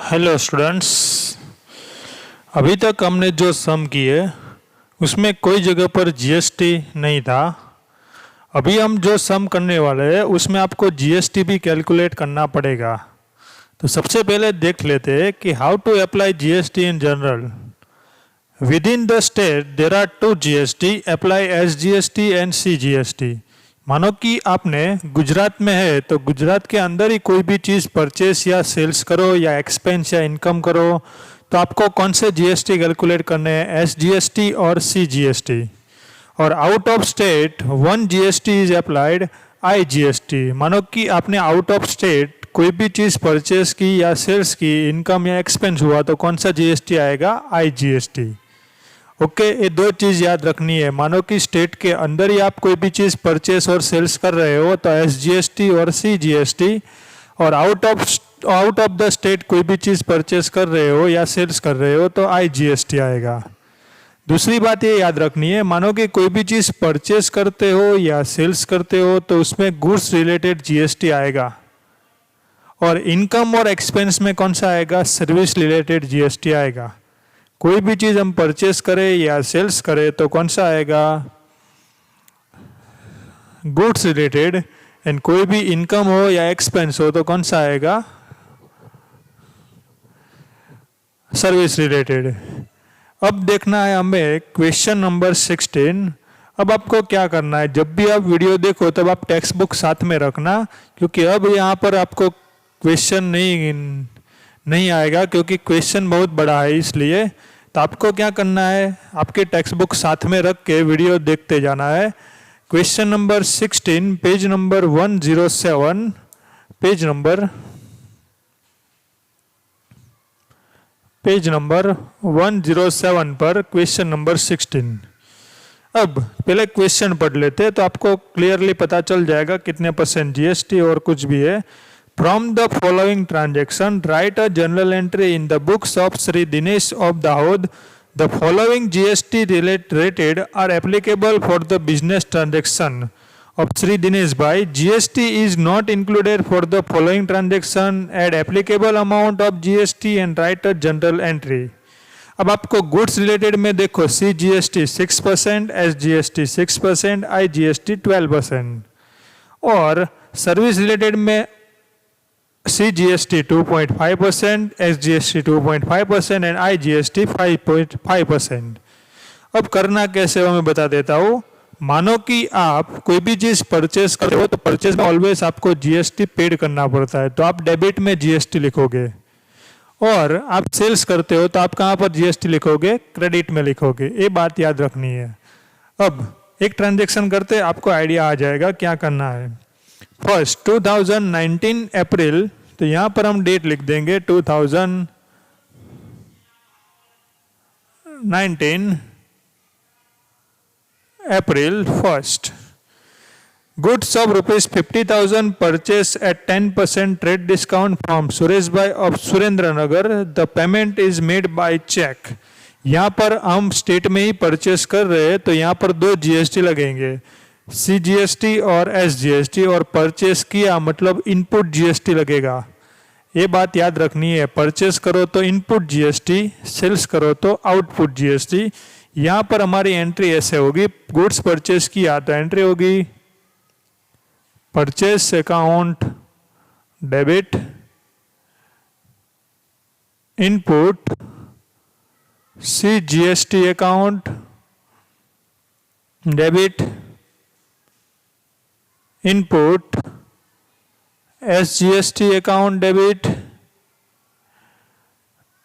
Hello students, अभी तक हमने जो सम किए उसमें कोई जगह पर जीएसटी नहीं था। अभी हम जो सम करने वाले हैं उसमें आपको जीएसटी भी कैलकुलेट करना पड़ेगा। तो सबसे पहले देख लेते हैं कि how to apply GST in general. Within the state there are two GST apply SGST and CGST. मानो कि आपने गुजरात में है तो गुजरात के अंदर ही कोई भी चीज़ परचेस या सेल्स करो या एक्सपेंस या इनकम करो तो आपको कौन से जीएसटी कैलकुलेट करने हैं, एसजीएसटी और सीजीएसटी। और out of state one GST is applied IGST. मानो कि आपने आउट ऑफ स्टेट कोई भी चीज़ परचेस की या सेल्स की, इनकम या एक्सपेंस हुआ तो कौन सा जीएसटी आएगा, आईजीएसटी। ओके, ये दो चीज़ याद रखनी है। मानो कि स्टेट के अंदर ही आप कोई भी चीज़ परचेस और सेल्स कर रहे हो तो एसजीएसटी और सीजीएसटी, और आउट ऑफ द स्टेट कोई भी चीज़ परचेस कर रहे हो या सेल्स कर रहे हो तो आईजीएसटी आएगा। दूसरी बात ये याद रखनी है, मानो कि कोई भी चीज़ परचेस करते हो या सेल्स करते हो तो उसमें गुड्स रिलेटेड जीएसटी आएगा, और इनकम और एक्सपेंस में कौन सा आएगा, सर्विस रिलेटेड जीएसटी आएगा। कोई भी चीज़ हम परचेस करें या सेल्स करें तो कौन सा आएगा, गुड्स रिलेटेड, एंड कोई भी इनकम हो या एक्सपेंस हो तो कौन सा आएगा, सर्विस रिलेटेड। अब देखना है हमें क्वेश्चन नंबर 16। अब आपको क्या करना है, जब भी आप वीडियो देखो तब आप टेक्स्ट बुक साथ में रखना, क्योंकि अब यहाँ पर आपको क्वेश्चन नहीं आएगा, क्योंकि क्वेश्चन बहुत बड़ा है। इसलिए तो आपको क्या करना है, आपके टेक्स्ट बुक साथ में रख के वीडियो देखते जाना है। Question number 16 page number 107, page number 107 पर क्वेश्चन नंबर 16। अब पहले क्वेश्चन पढ़ लेते हैं तो आपको क्लियरली पता चल जाएगा कितने % जीएसटी और कुछ भी है। From the following transaction, write a journal entry in the books of Sri Dinesh of Dahood. The following GST rated are applicable for the business transaction of Sri Dinesh Bhai. GST is not included for the following transaction. Add applicable amount of GST and write a journal entry. अब आपको goods related में देखो, CGST 6%, SGST 6%, IGST 12%, और service related में CGST 2.5%, SGST 2.5% and IGST 5.5%। अब करना कैसे वो मैं बता देता हूँ। मानो कि आप कोई भी चीज़ परचेस कर रहे हो तो परचेस में ऑलवेज आपको जीएसटी पेड करना पड़ता है, तो आप डेबिट में जीएसटी लिखोगे, और आप सेल्स करते हो तो आप कहाँ पर जीएसटी लिखोगे, क्रेडिट में लिखोगे। ये बात याद रखनी है। अब एक ट्रांजेक्शन करते आपको आइडिया आ जाएगा क्या करना है। फर्स्ट 2019 अप्रैल, तो यहाँ पर हम डेट लिख देंगे 2019 अप्रैल 1st। Goods of ₹50,000 purchase at 10% trade discount from Suresh Bhai of Surendranagar. The payment is made by check. यहाँ पर हम स्टेट में ही परचेस कर रहे हैं तो यहाँ पर दो जीएसटी लगेंगे, सीजीएसटी और एसजीएसटी, और परचेस किया मतलब इनपुट जीएसटी लगेगा। ये बात याद रखनी है, परचेस करो तो इनपुट जीएसटी, सेल्स करो तो आउटपुट जीएसटी। यहाँ पर हमारी एंट्री ऐसे होगी, गुड्स परचेस किया तो एंट्री होगी purchase account debit, input CGST account debit, input SGST account debit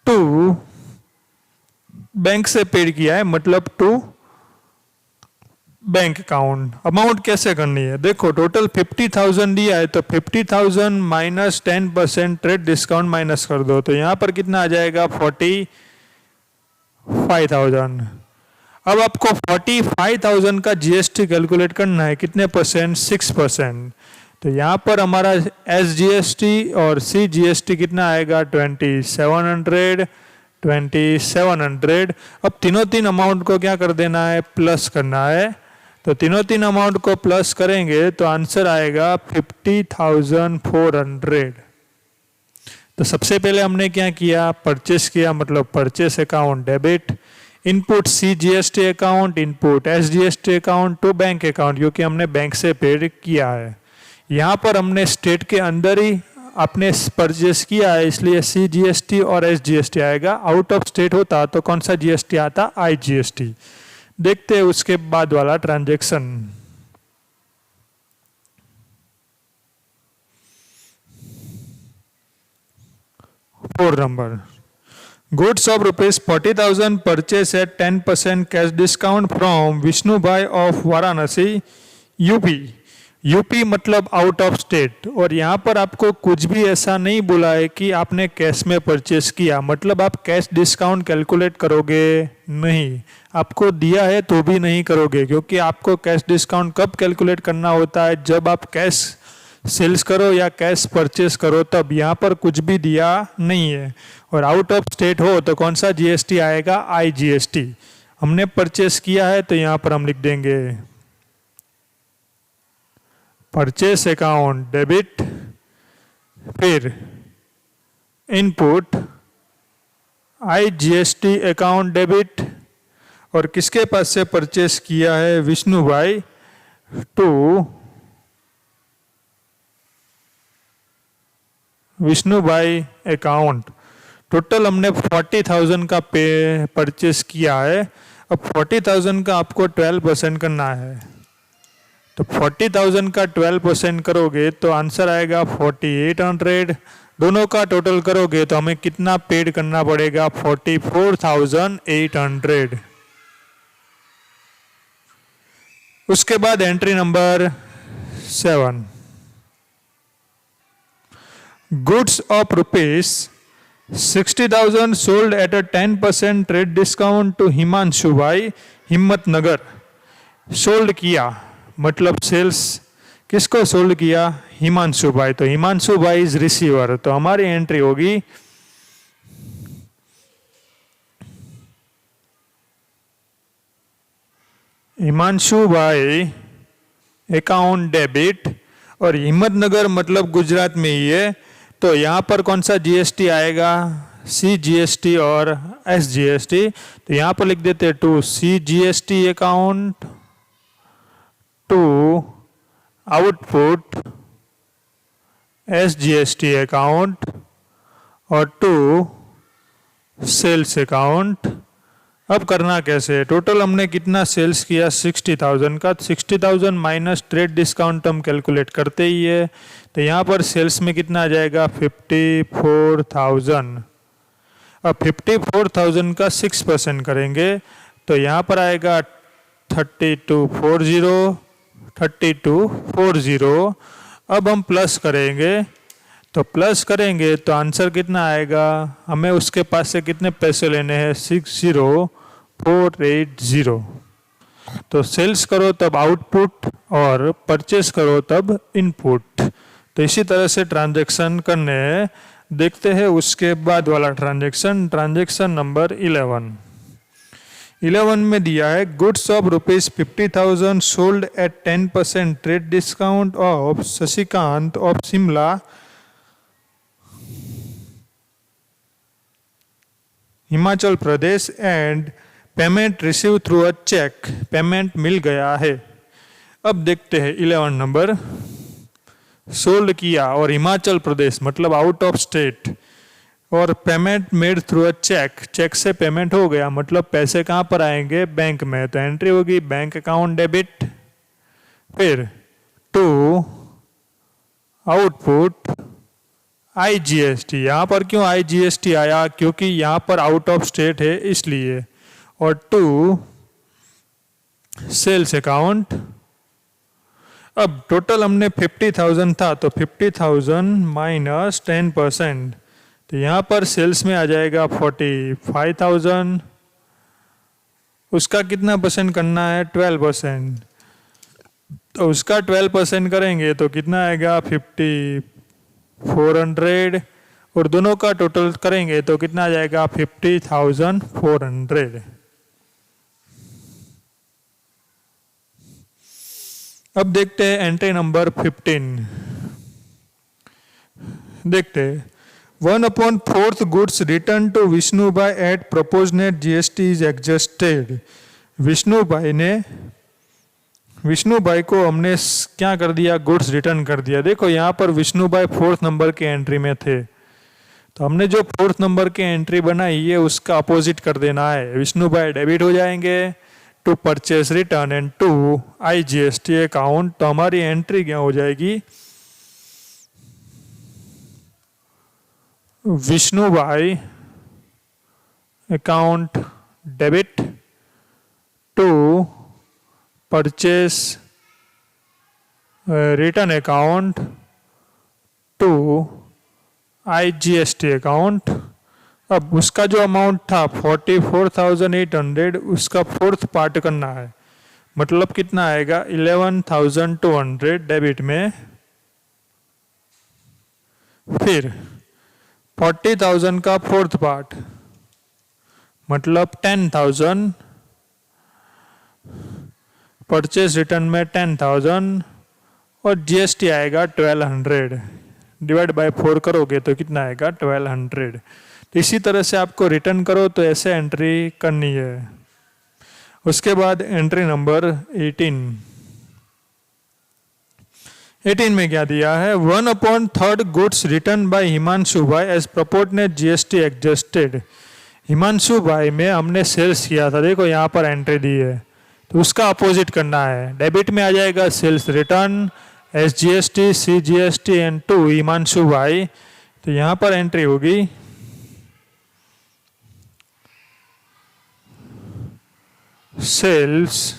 to bank से पेड किया है मतलब टू बैंक अकाउंट। अमाउंट कैसे करनी है, देखो टोटल 50,000 दिया है तो 50,000 माइनस 10% ट्रेड डिस्काउंट माइनस कर दो, तो यहाँ पर कितना आ जाएगा 45,000। अब आपको 45,000 का जीएसटी कैलकुलेट करना है, कितने %, 6%। तो यहाँ पर हमारा एसजीएसटी और सीजीएसटी कितना आएगा 2700। अब तीन अमाउंट को क्या कर देना है, प्लस करना है। तो तीन अमाउंट को प्लस करेंगे तो आंसर आएगा 50,400। तो सबसे पहले हमने क्या किया, परचेस किया, मतलब purchase account debit, input CGST account, input SGST account to bank account, क्योंकि हमने बैंक से पेड किया है। यहाँ पर हमने स्टेट के अंदर ही आपने परचेस किया है, इसलिए CGST और SGST आएगा। आउट ऑफ स्टेट होता तो कौन सा GST आता, IGST। देखते हैं उसके बाद वाला transaction. 4 number, goods of rupees 40,000 purchase at 10% cash discount from Vishnu भाई of वाराणसी यूपी। यूपी मतलब आउट ऑफ स्टेट, और यहाँ पर आपको कुछ भी ऐसा नहीं बोला है कि आपने कैश में परचेस किया, मतलब आप कैश डिस्काउंट कैलकुलेट करोगे नहीं, आपको दिया है तो भी नहीं करोगे, क्योंकि आपको कैश डिस्काउंट कब कैलकुलेट करना होता है, जब आप कैश सेल्स करो या कैश परचेस करो तब। यहाँ पर कुछ भी दिया नहीं है। और आउट ऑफ स्टेट हो तो कौन सा GST आएगा, IGST। हमने परचेस किया है तो यहाँ पर हम लिख देंगे परचेस अकाउंट डेबिट, फिर इनपुट IGST अकाउंट डेबिट, और किसके पास से परचेस किया है, विष्णु भाई, टू विष्णु भाई अकाउंट। टोटल हमने 40,000 का पे परचेस किया है। अब 40,000 का आपको 12% करना है, तो 40,000 का 12% करोगे तो आंसर आएगा 4,800। दोनों का टोटल करोगे तो हमें कितना पेड करना पड़ेगा, 44,800। उसके बाद entry number 7, goods of rupees 60,000 sold at a 10% trade discount to Himanshu भाई हिम्मतनगर। सोल्ड किया मतलब सेल्स किसको सोल्ड किया, हिमांशु भाई, तो हिमांशु भाई इज रिसीवर। तो हमारी एंट्री होगी हिमांशु भाई अकाउंट डेबिट, और हिम्मतनगर मतलब गुजरात में ही है, तो यहाँ पर कौन सा GST आएगा, CGST और SGST। तो यहाँ पर लिख देते हैं to CGST account, to output SGST account, और टू सेल्स अकाउंट। अब करना कैसे, टोटल हमने कितना सेल्स किया, 60,000 का, 60,000 माइनस ट्रेड डिस्काउंट हम कैलकुलेट करते ही है। तो यहाँ पर सेल्स में कितना आ जाएगा, 54,000। अब 54,000 का 6% करेंगे तो यहाँ पर आएगा 3240। अब हम प्लस करेंगे, तो प्लस करेंगे तो आंसर कितना आएगा, हमें उसके पास से कितने पैसे लेने हैं, 60,480। तो सेल्स करो तब आउटपुट और परचेस करो तब इनपुट। तो इसी तरह से ट्रांजैक्शन करने हैं। देखते हैं उसके बाद वाला ट्रांजैक्शन, ट्रांजैक्शन नंबर 11 में दिया है goods of rupees 50,000 sold at 10% trade discount of Shashikant of Shimla Himachal Pradesh and payment receive through a cheque. Payment मिल गया है। अब देखते हैं 11 नंबर, सोल्ड किया और हिमाचल प्रदेश मतलब आउट ऑफ स्टेट, और payment made through a cheque, cheque से पेमेंट हो गया, मतलब पैसे कहाँ पर आएंगे, बैंक में। तो एंट्री होगी बैंक अकाउंट डेबिट, फिर टू आउटपुट IGST। यहाँ पर क्यों IGST आया, क्योंकि यहाँ पर आउट ऑफ स्टेट है इसलिए, और टू सेल्स अकाउंट। अब टोटल हमने 50,000 था, तो 50,000 माइनस 10%, तो यहाँ पर सेल्स में आ जाएगा 45,000। उसका कितना परसेंट करना है, 12%, तो उसका 12% करेंगे तो कितना आएगा 5400, और दोनों का टोटल करेंगे तो कितना आ जाएगा 50,400। अब देखते हैं एंट्री नंबर 15। देखते हैं 1/4 goods return to Vishnu bhai at proportionate GST is adjusted. Vishnu bhai को हमने क्या कर दिया, गुड्स रिटर्न कर दिया। देखो यहाँ पर विष्णु भाई 4th नंबर के एंट्री में थे, तो हमने जो 4th नंबर की एंट्री बनाई है उसका अपोजिट कर देना है। विष्णु भाई डेबिट हो जाएंगे to purchase return and to IGST account, तो हमारी एंट्री क्या हो जाएगी, विष्णु भाई account debit to purchase return account to IGST account. अब उसका जो अमाउंट था 44,800, उसका 4th पार्ट करना है, मतलब कितना आएगा 11,200 डेबिट में। फिर 40,000 का 4th पार्ट मतलब 10,000, परचेज रिटर्न में 10,000 और जीएसटी आएगा 1200, डिवाइड बाय 4 करोगे तो कितना आएगा 1200। तो इसी तरह से आपको रिटर्न करो तो ऐसे एंट्री करनी है। उसके बाद एंट्री नंबर 18 में क्या दिया है, 1/3 गुड्स रिटर्न बाय हिमांशु भाई as proportionate GST adjusted. Himanshu भाई में हमने सेल्स किया था, देखो यहाँ पर एंट्री दी है, तो उसका अपोजिट करना है। डेबिट में आ जाएगा sales return, SGST, CGST and to Himanshu भाई, तो यहाँ पर एंट्री होगी sales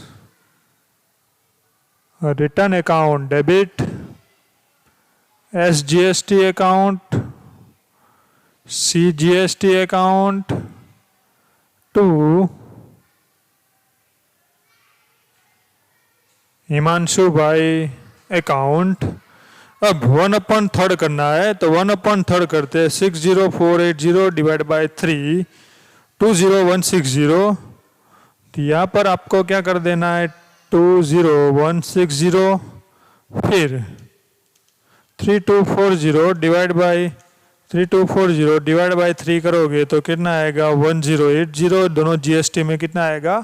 return account debit, SGST account, CGST account to Himanshu भाई अकाउंट। अब 1/3 करना है, तो 1/3 करते हैं 60480 डिवाइड बाय 3 20160। तो यहाँ पर आपको क्या कर देना है 20160, फिर 3240 डिवाइड बाय 3 करोगे तो कितना आएगा 1080। दोनों जीएसटी में कितना आएगा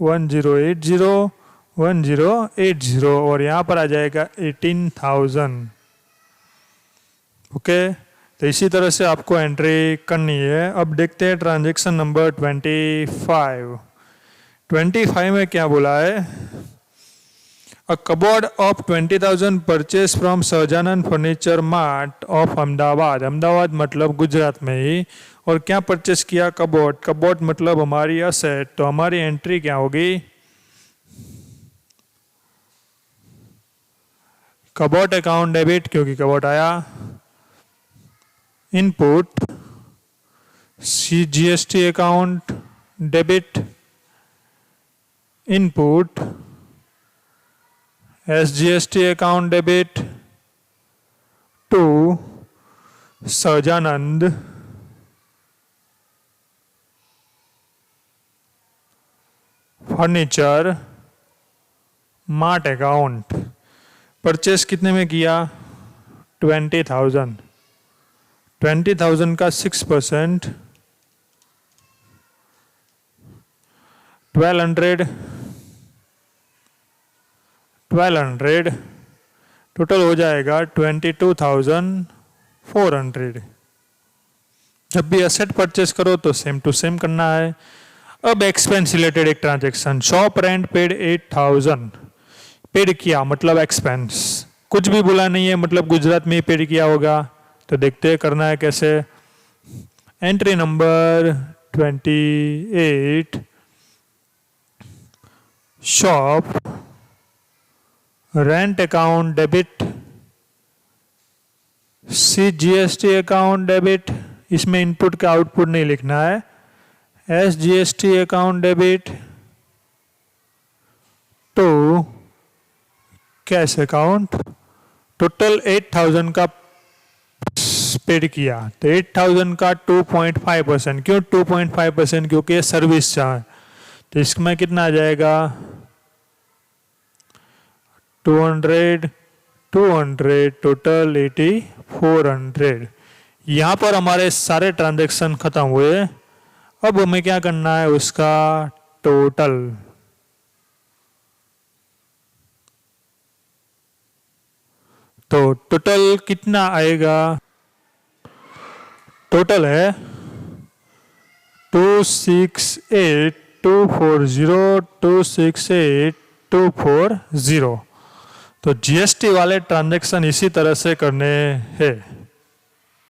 1080 और यहाँ पर आ जाएगा 18,000। ओके, तो इसी तरह से आपको एंट्री करनी है। अब देखते हैं ट्रांजैक्शन नंबर 25 में क्या बोला है, a cupboard of 20,000 purchase from Sahajanand furniture mart of Ahmedabad मतलब गुजरात में ही। और क्या परचेस किया, कबोर्ड मतलब हमारी असेट, तो हमारी एंट्री क्या होगी, कबोर्ड अकाउंट डेबिट क्योंकि कबोर्ड आया, input CGST account debit, input SGST account debit to Sahajanand furniture mart account. Purchase कितने में किया 20,000 का 6% 1200 टोटल हो जाएगा 22,400। जब भी एसेट परचेस करो तो सेम टू सेम करना है। अब एक्सपेंस रिलेटेड एक transaction, shop rent paid 8,000, paid किया मतलब एक्सपेंस, कुछ भी बोला नहीं है मतलब गुजरात में ही पेड किया होगा। तो देखते हैं करना है कैसे। Entry number 28, shop rent account debit, CGST account debit, इसमें इनपुट का आउटपुट नहीं लिखना है, SGST account debit to cash account. Total 8,000 का पेड किया, तो 8,000 का 2.5%, क्यों 2.5%, क्योंकि सर्विस चार्ज, तो इसमें कितना आ जाएगा 200 टोटल 8,400। यहाँ पर हमारे सारे ट्रांजैक्शन खत्म हुए। अब हमें क्या करना है, उसका टोटल। तो टोटल कितना आएगा, टोटल है 268,240,268,240। तो जीएसटी वाले ट्रांजैक्शन इसी तरह से करने हैं।